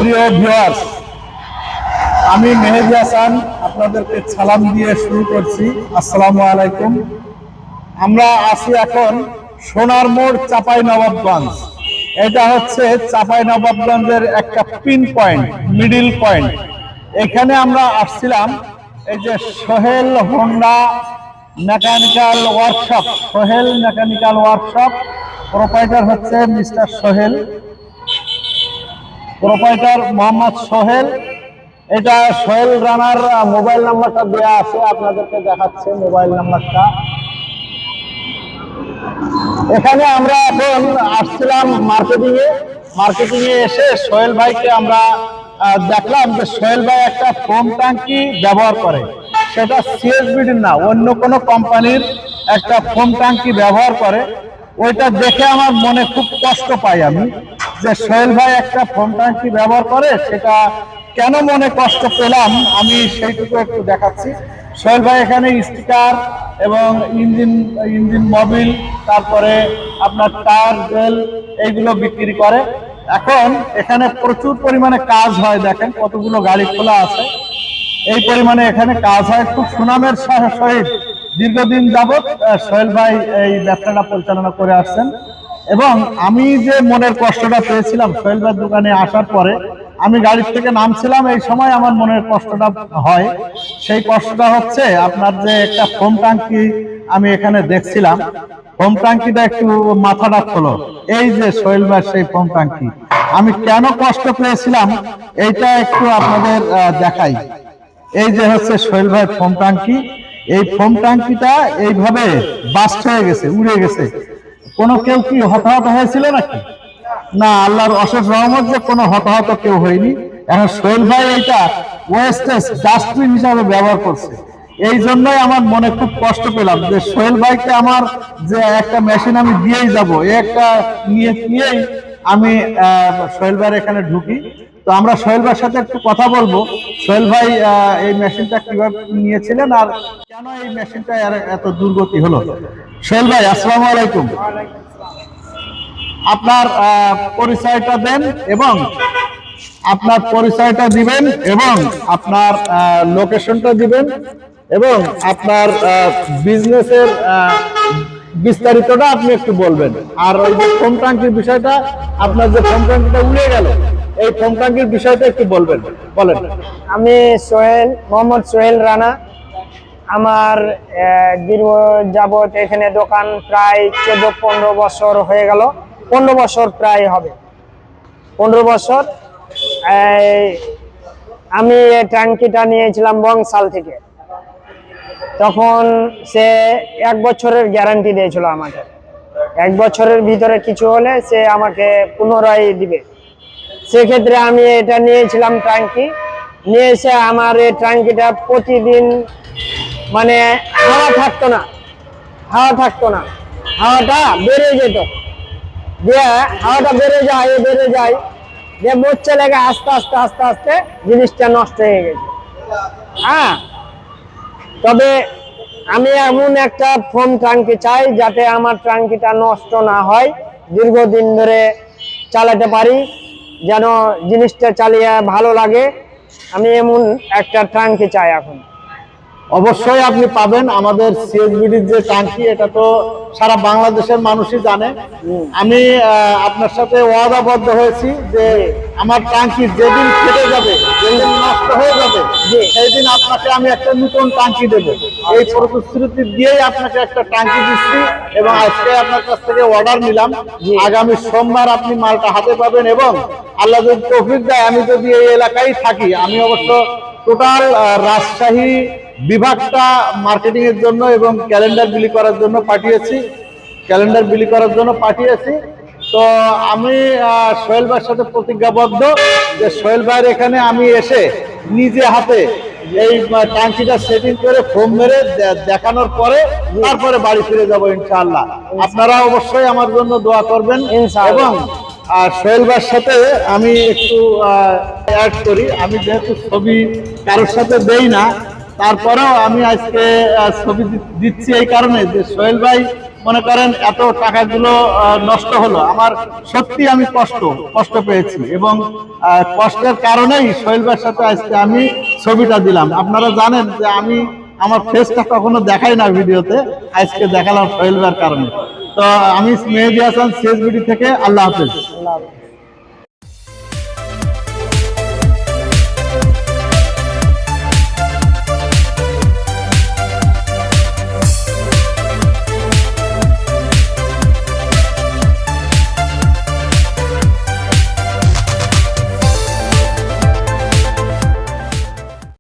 প্রিয় ভিউয়ার্স, আমি মেহেদি হাসান আপনাদেরকে সালাম দিয়ে শুরু করছি। আসসালামু আলাইকুম। আমরা আছি এখন সোনার মোড়, চাঁপাইনবাবগঞ্জ। এটা হচ্ছে চাঁপাইনবাবগঞ্জের একটা পিন পয়েন্ট, মিডিল পয়েন্ট। এখানে আমরা আসছিলাম এই যে Sohel Honda mechanical workshop. Sohel mechanical workshop, proprietor হচ্ছে মিস্টার সোহেল, প্রোপাইটার মোহাম্মদ সোহেল। এটা সোহেল রানার মোবাইল নাম্বারটা দেওয়া আছে, আপনাদেরকে দেখাচ্ছে মোবাইল নাম্বারটা। এখানে আমরা এখন আসছিলাম মার্কেটিং এ এসে সোহেল ভাইকে আমরা দেখলাম যে সোহেল ভাই একটা ফোম ট্যাঙ্কি ব্যবহার করে, সেটা সিএসবিডির না, অন্য কোনো কোম্পানির একটা ফোম ট্যাঙ্কি ব্যবহার করে। ওইটা দেখে আমার মনে খুব কষ্ট পাই আমি, যে সোহেল ভাই একটা ফোম ট্যাঙ্কি ব্যবহার করে, সেটা কেন মনে কষ্ট পেলাম আমি সেইটুকু একটু দেখাচ্ছি। সোহেল ভাই এখানে স্টিকার এবং ইঞ্জিন মোবিল, তারপরে আপনার টায়ার জেল, এইগুলো বিক্রি করে। এখন এখানে প্রচুর পরিমাণে কাজ হয়, দেখেন কতগুলো গাড়ি খোলা আছে, এই পরিমাণে এখানে কাজ হয়। খুব সুনামের সহিত দীর্ঘদিন যাবৎ সোহেল ভাই এই ব্যবসাটা পরিচালনা করে আসছেন। এবং আমি যে মনের কষ্টটা পেয়েছিলাম সোহেল ভাইয়ের দোকানে আসার পরে, আমি গাড়ি থেকে নামছিলাম, এই সময় আমার মনের কষ্টটা হয়। সেই কষ্টটা হচ্ছে আপনার যে একটা ফোম ট্যাঙ্কি আমি এখানে দেখছিলাম, ফোম ট্যাঙ্কিটা একটু মাথাটা খোলো। এই যে সোহেল ভাই সেই ফোম ট্যাঙ্কি, আমি কেন কষ্ট পেয়েছিলাম এইটা একটু আপনাদের দেখাই। এই যে হচ্ছে সোহেল ভাই ফোম ট্যাঙ্কি, এই ফোম ট্যাঙ্কিটা এইভাবে বাস্ট হয়ে গেছে, উড়ে গেছে। কোনো কেউ কি হতাহত হয়েছিল নাকি? না, আল্লাহর অশেষ রহমত যে কোনো হতাহত কেউ হয়নি। এখন সোহেল ভাই এটা ওয়েস্টেজ ডাস্টবিন হিসাবে ব্যবহার করছে। এই জন্যই আমার মনে খুব কষ্ট পেলাম যে সোহেল ভাইকে আমার যে একটা মেশিন আমি দিয়েই যাব, একটা নিয়েই আমি সোহেল ভাইয়ের এখানে ঢুকি। তো আমরা সোহেল ভাইয়ের সাথে একটু কথা বলবো। সোহেল ভাই এই মেশিনটা কিভাবে নিয়েছিলেন আর কেন এই মেশিনটা এত দুর্গতি হলো? সোহেল ভাই, আসসালামু আলাইকুম। আপনার পরিচয়টা দেন এবং আপনার পরিচয়টা দিবেন এবং আপনার লোকেশনটা দিবেন এবং আপনার বিজনেসের বিস্তারিতটা আপনি একটু বলবেন। আর ওই যে ফোম ট্যাঙ্কির বিষয়টা, আপনার যে ফোম ট্যাঙ্কিটা উড়ে গেল, এই ফোম ট্যাঙ্কির বিষয়টা একটু বলবেন। বলেন। আমি মোহাম্মদ সোহেল রানা। আমার দীর্ঘ যাবৎ এখানে দোকান প্রায় 14-15 বছর হয়ে গেল, 15 বছর প্রায় হবে, 15 বছর। আমি এই ট্যাঙ্কিটা নিয়েছিলাম বংশাল থেকে। তখন সে 1 বছরের গ্যারান্টি দিয়েছিল আমাকে, 1 বছরের ভিতরে কিছু হলে সে আমাকে পুনরায় দিবে। সেক্ষেত্রে আমি এটা নিয়েছিলাম ট্যাঙ্কি, নিয়ে এসে আমার এই ট্যাঙ্কিটা প্রতিদিন মানে হাওয়া থাকতো না, হাওয়াটা বেড়ে যেত, দিয়ে হাওয়াটা বেড়ে যায় যে মোচ্ছে লেগে আস্তে আস্তে জিনিসটা নষ্ট হয়ে গেছে। হ্যাঁ, তবে আমি এমন একটা ফোম ট্যাঙ্কি চাই যাতে আমার ট্যাঙ্কিটা নষ্ট না হয়, দীর্ঘদিন ধরে চালাতে পারি, যেন জিনিসটা চালিয়ে ভালো লাগে। আমি এমন একটা ট্যাঙ্কি চাই এখন। অবশ্যই আপনি পাবেন। আমাদের সিএসবিডির যে ট্যাঙ্কি, এটা তো সারা বাংলাদেশের মানুষই জানে। আমি আপনার সাথে ওয়াদাবদ্ধ হয়েছি যে আমার ট্যাঙ্কি যেদিন ফেটে যাবে, যেদিন নষ্ট হয়ে যাবে, সেই দিন আপনাকে আমি একটা নতুন ট্যাঙ্কি দেবো। এই প্রতিশ্রুতি দিয়েই আপনাকে একটা ট্যাঙ্কি দিচ্ছি এবং আজকে আপনার কাছ থেকে অর্ডার নিলাম। আগামী সোমবার আপনি মালটা হাতে পাবেন এবং আল্লাহ যদি তৌফিক দেয়, আমি যদি এই এলাকায় থাকি, আমি অবশ্য টোটাল রাজশাহী বিভাগটা মার্কেটিং এর জন্য এবং ক্যালেন্ডার বিলি করার জন্য পাঠিয়েছি। তো আমি সোহেল ভাইয়ের সাথে প্রতিজ্ঞাবদ্ধ যে সোহেল ভাইয়ের এখানে আমি এসে নিজে হাতে এই ট্যাঙ্কিটা সেটিং করে ফোম মেরে দেখানোর পরে তারপরে বাড়ি ফিরে যাবো ইনশাআল্লাহ। আপনারা অবশ্যই আমার জন্য দোয়া করবেন এবং সোহেল ভাইয়ের সাথে আমি একটু অ্যাড করি। আমি যেহেতু ছবি কারোর সাথে দেই না, তারপরেও আমি আজকে ছবি দিচ্ছি এই কারণে যে সোহেল ভাই মনে করেন এত টাকাগুলো নষ্ট হলো, আমার সত্যি আমি কষ্ট পেয়েছি, এবং কষ্টের কারণেই সোহেল ভাইয়ের সাথে আজকে আমি ছবিটা দিলাম। আপনারা জানেন যে আমি আমার ফেসটা কখনো দেখাই না ভিডিওতে, আজকে দেখালাম সোহেল ভাইয়ের কারণে। তো আমি মেহেদী হাসান CSBD থেকে, আল্লাহ হাফেজ।